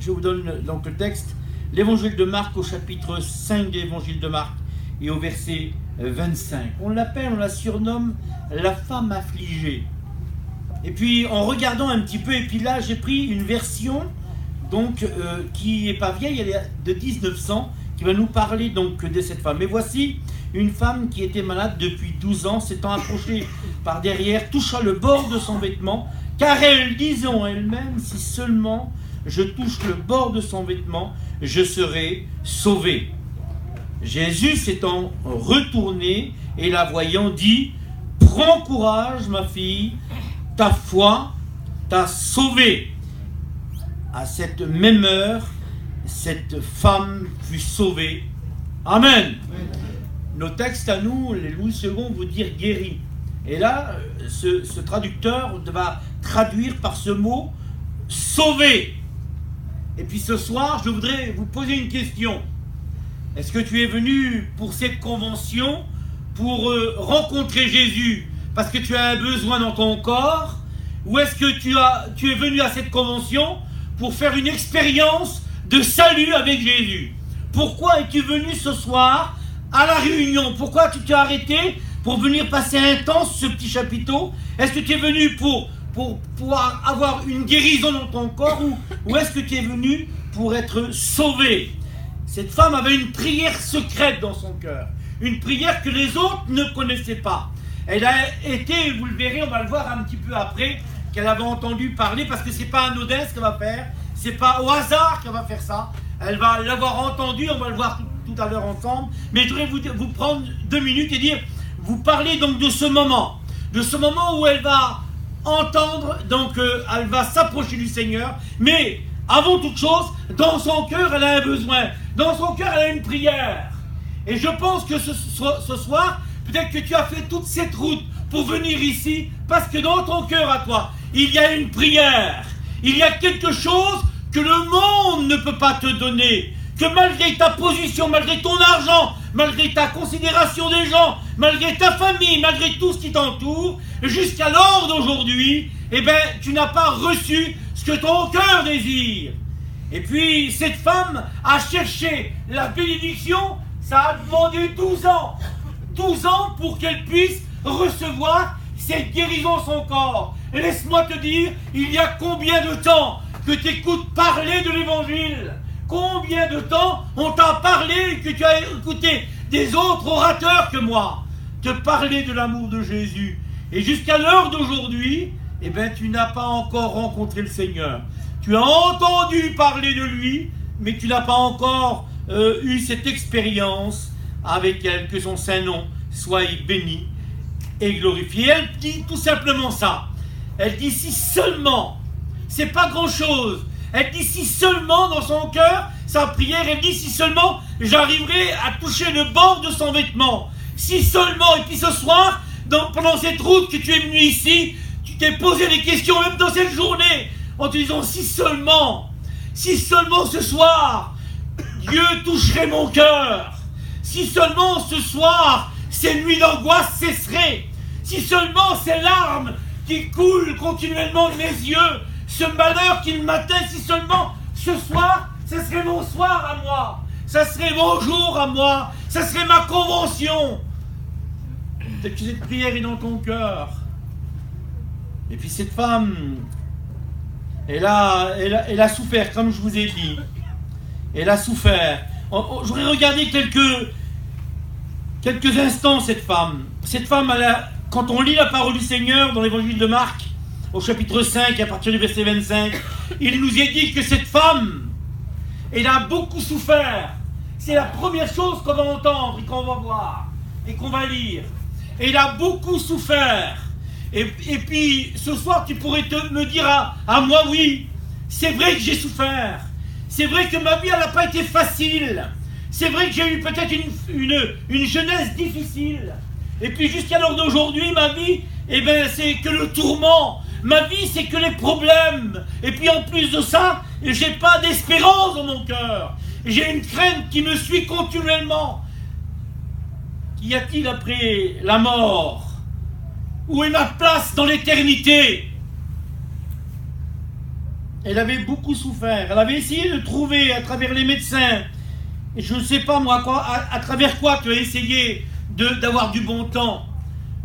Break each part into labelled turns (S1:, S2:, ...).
S1: Je vous donne donc le texte. L'évangile de Marc au chapitre 5 de l'évangile de Marc et au verset 25. On la surnomme la femme affligée. Et puis en regardant un petit peu, et puis là j'ai pris une version donc qui n'est pas vieille, elle est de 1900, qui va nous parler donc de cette femme. Et voici une femme qui était malade depuis 12 ans, s'étant approchée par derrière, toucha le bord de son vêtement, car elle disait en elle-même, si seulement je touche le bord de son vêtement, je serai sauvée. Jésus s'étant retourné et la voyant dit, prends courage ma fille, ta foi t'a sauvée. À cette même heure, cette femme fut sauvée. Amen. Nos textes à nous, les Louis II, vont dire guéri. Et là, ce traducteur va traduire par ce mot sauvé. Et puis ce soir, je voudrais vous poser une question. Est-ce que tu es venu pour cette convention pour rencontrer Jésus parce que tu as un besoin dans ton corps, ou est-ce que tu es venu à cette convention pour faire une expérience de salut avec Jésus? Pourquoi es-tu venu ce soir à la réunion? Pourquoi tu t'es arrêté pour venir passer un temps sur ce petit chapiteau? Est-ce que tu es venu pour pouvoir avoir une guérison dans ton corps, ou est-ce que tu es venu pour être sauvé? Cette femme avait une prière secrète dans son cœur, une prière que les autres ne connaissaient pas. Elle a été, vous le verrez, on va le voir un petit peu après, qu'elle avait entendu parler, parce que c'est pas anodin ce qu'elle va faire, c'est pas au hasard qu'elle va faire ça. Elle va l'avoir entendu, on va le voir tout à l'heure ensemble, mais je voudrais vous prendre 2 minutes et dire, vous parlez donc de ce moment où elle va entendre, donc elle va s'approcher du Seigneur, mais avant toute chose, dans son cœur, elle a un besoin, dans son cœur, elle a une prière. Et je pense que ce soir, peut-être que tu as fait toute cette route pour venir ici, parce que dans ton cœur à toi, il y a une prière, il y a quelque chose que le monde ne peut pas te donner, que malgré ta position, malgré ton argent, malgré ta considération des gens, malgré ta famille, malgré tout ce qui t'entoure, jusqu'à l'heure d'aujourd'hui, eh bien, tu n'as pas reçu ce que ton cœur désire. Et puis, cette femme a cherché la bénédiction, ça a demandé 12 ans. 12 ans pour qu'elle puisse recevoir cette guérison de son corps. Et laisse-moi te dire, il y a combien de temps que tu écoutes parler de l'évangile? Combien de temps on t'a parlé, que tu as écouté des autres orateurs que moi te parler de l'amour de Jésus? Et jusqu'à l'heure d'aujourd'hui, eh bien, tu n'as pas encore rencontré le Seigneur. Tu as entendu parler de lui, mais tu n'as pas encore eu cette expérience avec elle, que son saint nom soit béni et glorifié. Elle dit tout simplement ça. Elle dit si seulement, c'est pas grand chose. Elle dit si seulement dans son cœur, sa prière, elle dit si seulement j'arriverai à toucher le bord de son vêtement. Si seulement, et puis ce soir, pendant cette route que tu es venu ici, tu t'es posé des questions, même dans cette journée, en te disant si seulement ce soir, Dieu toucherait mon cœur. Si seulement ce soir, ces nuits d'angoisse cesseraient. Si seulement ces larmes qui coulent continuellement de mes yeux, ce malheur qui m'atteint, si seulement ce soir, ce serait mon soir à moi, ça serait mon jour à moi, ça serait ma convention. Peut-être que cette prière est dans ton cœur. Et puis cette femme, elle a souffert, comme je vous ai dit. Elle a souffert. J'aurais regardé quelques instants cette femme. Cette femme, quand on lit la parole du Seigneur dans l'évangile de Marc, au chapitre 5, à partir du verset 25, il nous est dit que cette femme, elle a beaucoup souffert. C'est la première chose qu'on va entendre et qu'on va voir et qu'on va lire. Elle a beaucoup souffert. Et puis, ce soir, tu pourrais me dire à moi, oui, c'est vrai que j'ai souffert. C'est vrai que ma vie, elle n'a pas été facile. C'est vrai que j'ai eu peut-être une jeunesse difficile. Et puis, jusqu'à l'heure d'aujourd'hui, ma vie, eh ben, c'est que le tourment. Ma vie, c'est que les problèmes. Et puis en plus de ça, j'ai pas d'espérance dans mon cœur. J'ai une crainte qui me suit continuellement. Qu'y a-t-il après la mort? Où est ma place dans l'éternité? Elle avait beaucoup souffert. Elle avait essayé de trouver à travers les médecins, et je ne sais pas moi, à travers quoi tu as essayé d'avoir du bon temps.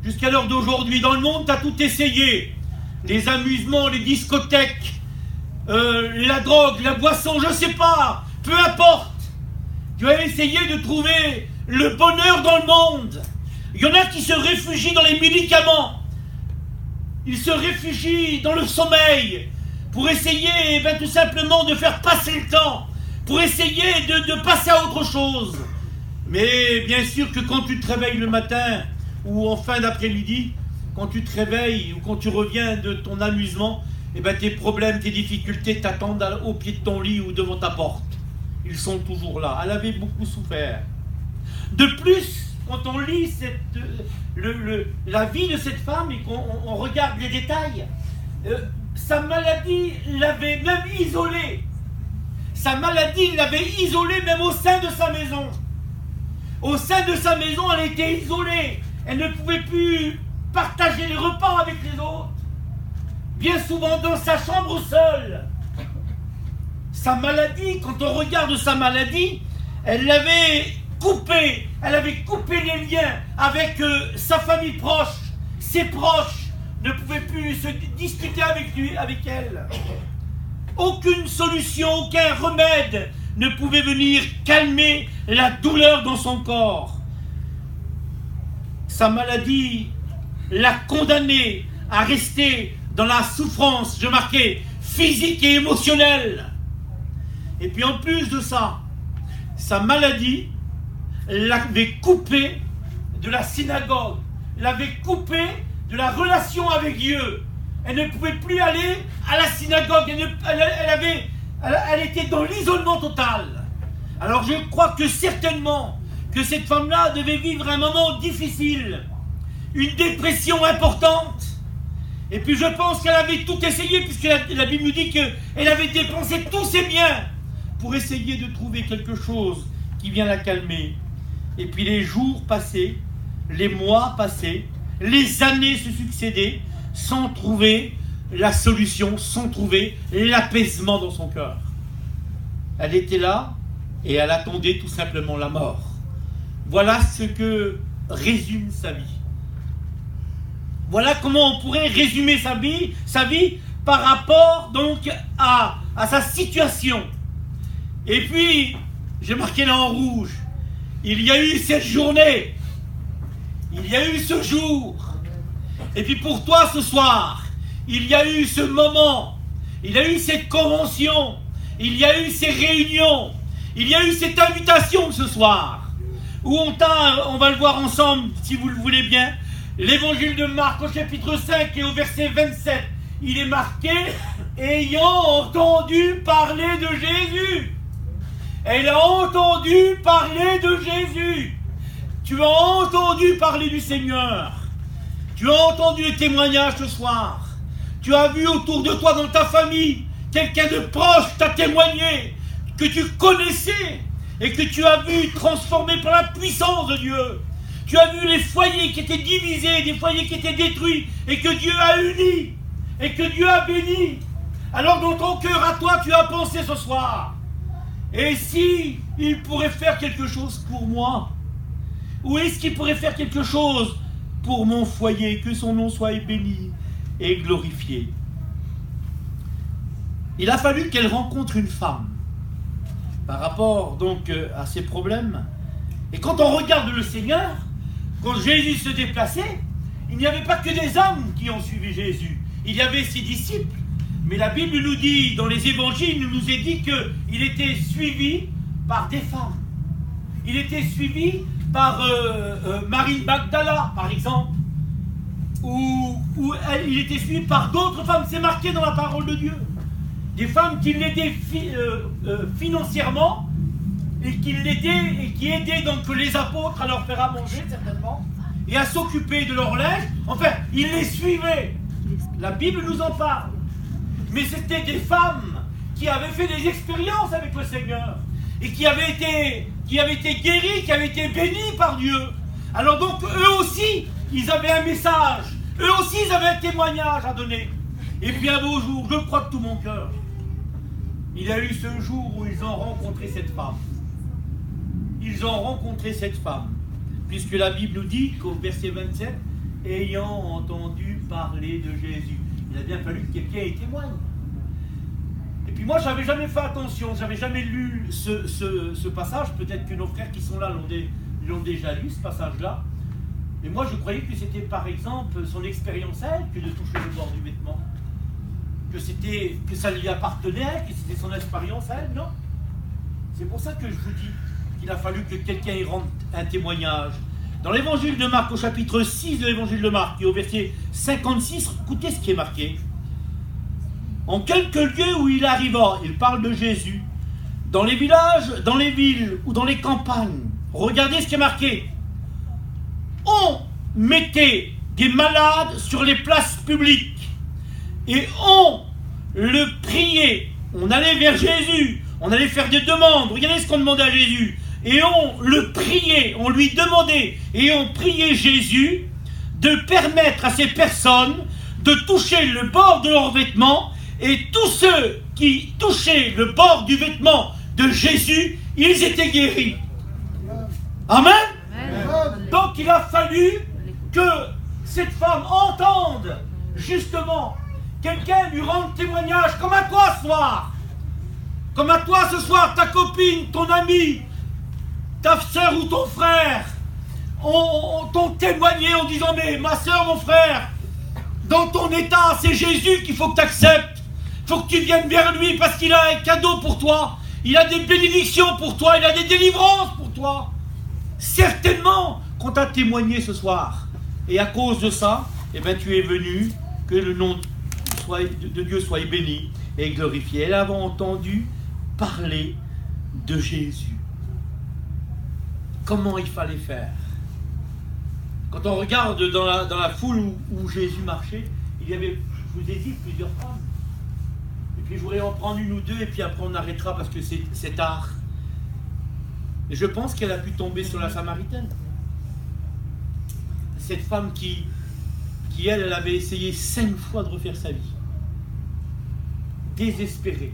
S1: Jusqu'à l'heure d'aujourd'hui, dans le monde, tu as tout essayé. Les amusements, les discothèques, la drogue, la boisson, je ne sais pas, peu importe. Tu as essayé de trouver le bonheur dans le monde. Il y en a qui se réfugient dans les médicaments. Ils se réfugient dans le sommeil pour essayer tout simplement de faire passer le temps, pour essayer de passer à autre chose. Mais bien sûr que quand tu te réveilles le matin ou en fin d'après-midi, quand tu te réveilles ou quand tu reviens de ton amusement, tes problèmes, tes difficultés t'attendent au pied de ton lit ou devant ta porte. Ils sont toujours là. Elle avait beaucoup souffert. De plus, quand on lit la vie de cette femme et qu'on regarde les détails, sa maladie l'avait même isolée. Sa maladie l'avait isolée même au sein de sa maison. Au sein de sa maison, elle était isolée. Elle ne pouvait plus partager les repas avec les autres. Bien souvent dans sa chambre seule. Sa maladie, quand on regarde sa maladie, elle avait coupé les liens avec sa famille proche. Ses proches ne pouvaient plus se discuter avec elle. Aucune solution, aucun remède ne pouvait venir calmer la douleur dans son corps. Sa maladie l'a condamnée à rester dans la souffrance, je marquais, physique et émotionnelle. Et puis en plus de ça, sa maladie l'avait coupé de la synagogue, l'avait coupé de la relation avec Dieu. Elle ne pouvait plus aller à la synagogue, elle était dans l'isolement total. Alors je crois que certainement que cette femme-là devait vivre un moment difficile, une dépression importante. Et puis je pense qu'elle avait tout essayé, puisque la Bible nous dit qu'elle avait dépensé tous ses biens pour essayer de trouver quelque chose qui vient la calmer. Et puis les jours passaient, les mois passaient, les années se succédaient, sans trouver la solution, sans trouver l'apaisement dans son cœur. Elle était là et elle attendait tout simplement la mort. Voilà ce que résume sa vie. Voilà comment on pourrait résumer sa vie par rapport donc à sa situation. Et puis, j'ai marqué là en rouge, il y a eu cette journée, il y a eu ce jour. Et puis pour toi ce soir, il y a eu ce moment, il y a eu cette convention, il y a eu ces réunions, il y a eu cette invitation ce soir, où on va le voir ensemble si vous le voulez bien, l'évangile de Marc au chapitre 5 et au verset 27, il est marqué « Ayant entendu parler de Jésus ». Elle a entendu parler de Jésus. Tu as entendu parler du Seigneur. Tu as entendu les témoignages ce soir. Tu as vu autour de toi dans ta famille, quelqu'un de proche t'a témoigné, que tu connaissais et que tu as vu transformé par la puissance de Dieu. Tu as vu les foyers qui étaient divisés, des foyers qui étaient détruits et que Dieu a unis et que Dieu a béni. Alors dans ton cœur à toi, tu as pensé ce soir, et si il pourrait faire quelque chose pour moi? Ou est-ce qu'il pourrait faire quelque chose pour mon foyer? Que son nom soit béni et glorifié. Il a fallu qu'elle rencontre une femme par rapport donc à ses problèmes. Et quand on regarde le Seigneur, quand Jésus se déplaçait, il n'y avait pas que des hommes qui ont suivi Jésus. Il y avait ses disciples. Mais la Bible nous dit, dans les évangiles, il nous est dit qu'il était suivi par des femmes. Il était suivi par Marie Magdala, par exemple. Ou il était suivi par d'autres femmes. C'est marqué dans la parole de Dieu. Des femmes qui l'aidaient financièrement et qui aidaient donc les apôtres à leur faire à manger, certainement, et à s'occuper de leur linge. Enfin, ils les suivaient. La Bible nous en parle. Mais c'était des femmes qui avaient fait des expériences avec le Seigneur et qui avaient été guéries, qui avaient été bénies par Dieu. Alors donc, eux aussi, ils avaient un message. Eux aussi, ils avaient un témoignage à donner. Et puis un beau jour, je crois de tout mon cœur, Il a eu ce jour où ils ont rencontré cette femme. Ils ont rencontré cette femme. Puisque la Bible nous dit qu'au verset 27, ayant entendu parler de Jésus. Il a bien fallu que quelqu'un y témoigne. Et puis moi, j'avais jamais fait attention, j'avais jamais lu ce passage. Peut-être que nos frères qui sont là l'ont déjà lu, ce passage-là. Mais moi, je croyais que c'était par exemple son expérience à elle que de toucher le bord du vêtement. Que ça lui appartenait, que c'était son expérience à elle, non? C'est pour ça que je vous dis qu'il a fallu que quelqu'un y rende un témoignage. Dans l'évangile de Marc, au chapitre 6 de l'évangile de Marc, et au verset 56, écoutez ce qui est marqué. En quelques lieux où il arriva, il parle de Jésus, dans les villages, dans les villes ou dans les campagnes, regardez ce qui est marqué. On mettait des malades sur les places publiques et on le priait. On allait vers Jésus, on allait faire des demandes. Regardez ce qu'on demandait à Jésus. Et on le priait, on lui demandait et on priait Jésus de permettre à ces personnes de toucher le bord de leurs vêtements, et tous ceux qui touchaient le bord du vêtement de Jésus, ils étaient guéris. Amen. Amen. Donc il a fallu que cette femme entende justement quelqu'un lui rende témoignage, comme à toi ce soir. Comme à toi ce soir, ta copine, ton ami, ta soeur ou ton frère t'ont témoigné en disant mais ma soeur, mon frère, dans ton état, c'est Jésus qu'il faut que tu acceptes. Il faut que tu viennes vers lui parce qu'il a un cadeau pour toi. Il a des bénédictions pour toi. Il a des délivrances pour toi. Certainement qu'on t'a témoigné ce soir. Et à cause de ça, eh ben, tu es venu, que le nom de Dieu soit béni et glorifié. Elle avait entendu parler de Jésus. Comment il fallait faire? Quand on regarde dans la foule où Jésus marchait, il y avait, je vous ai dit, plusieurs femmes. Et puis je voudrais en prendre une ou deux, et puis après on arrêtera parce que c'est tard. Et je pense qu'elle a pu tomber sur la Samaritaine. Cette femme qui elle avait essayé 5 fois de refaire sa vie. Désespérée.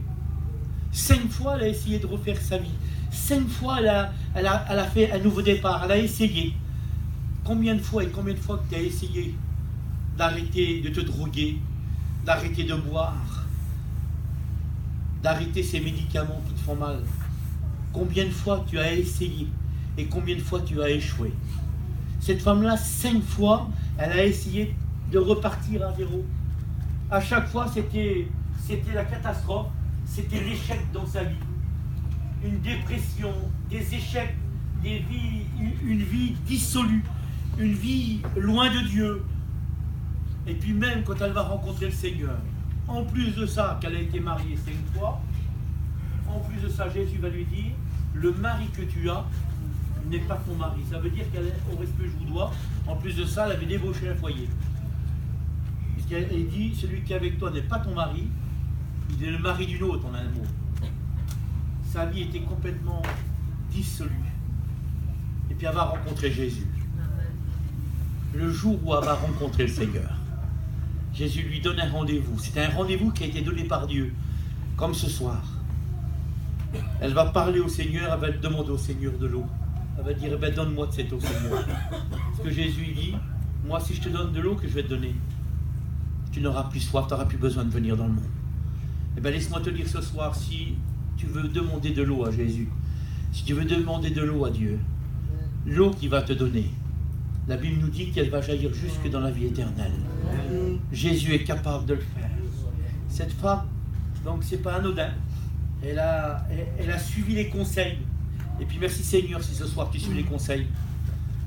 S1: 5 fois, elle a essayé de refaire sa vie. 5 fois, elle a fait un nouveau départ. Elle a essayé. Combien de fois que tu as essayé d'arrêter de te droguer, d'arrêter de boire, d'arrêter ces médicaments qui te font mal? Combien de fois tu as essayé et combien de fois tu as échoué? Cette femme-là, 5 fois, elle a essayé de repartir à zéro. À chaque fois, c'était la catastrophe, c'était l'échec dans sa vie. Une dépression, des échecs, une vie dissolue, une vie loin de Dieu. Et puis même quand elle va rencontrer le Seigneur, en plus de ça, qu'elle a été mariée 5 fois, en plus de ça, Jésus va lui dire, le mari que tu as n'est pas ton mari. Ça veut dire qu'elle est au respect que je vous dois. En plus de ça, elle avait débauché un foyer. Puisqu'elle dit, celui qui est avec toi n'est pas ton mari, il est le mari d'une autre en un mot. Sa vie était complètement dissolue. Et puis elle va rencontrer Jésus. Le jour où elle va rencontrer le Seigneur, Jésus lui donne un rendez-vous. C'est un rendez-vous qui a été donné par Dieu, comme ce soir. Elle va parler au Seigneur, elle va demander au Seigneur de l'eau. Elle va dire, eh ben, donne-moi de cette eau, Seigneur. Parce que Jésus dit, moi si je te donne de l'eau que je vais te donner, tu n'auras plus soif, tu n'auras plus besoin de venir dans le monde. Eh bien laisse-moi te dire ce soir, si tu veux demander de l'eau à Jésus, si tu veux demander de l'eau à Dieu, l'eau qu'il va te donner, la Bible nous dit qu'elle va jaillir jusque dans la vie éternelle. Jésus est capable de le faire. Cette femme, donc c'est pas anodin, elle a suivi les conseils. Et puis merci Seigneur si ce soir tu suis les conseils.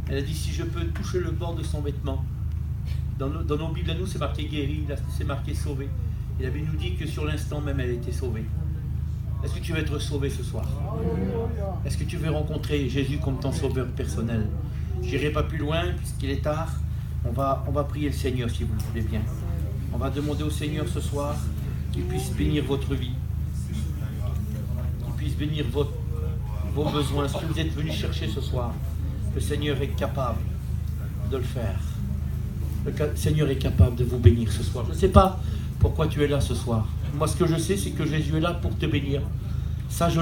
S1: Elle a dit, si je peux toucher le bord de son vêtement. Dans nos Bibles à nous, c'est marqué guéri, là c'est marqué sauvé. Et la Bible nous dit que sur l'instant même, elle a été sauvée. Est-ce que tu veux être sauvé ce soir? Est-ce que tu veux rencontrer Jésus comme ton sauveur personnel? Je n'irai pas plus loin, puisqu'il est tard. On va prier le Seigneur, si vous le voulez bien. On va demander au Seigneur ce soir qu'il puisse bénir votre vie, qu'il puisse bénir vos besoins, ce que vous êtes venus chercher ce soir. Le Seigneur est capable de le faire. Le Seigneur est capable de vous bénir ce soir. Je ne sais pas pourquoi tu es là ce soir. Moi, ce que je sais, c'est que Jésus est là pour te bénir. Ça, je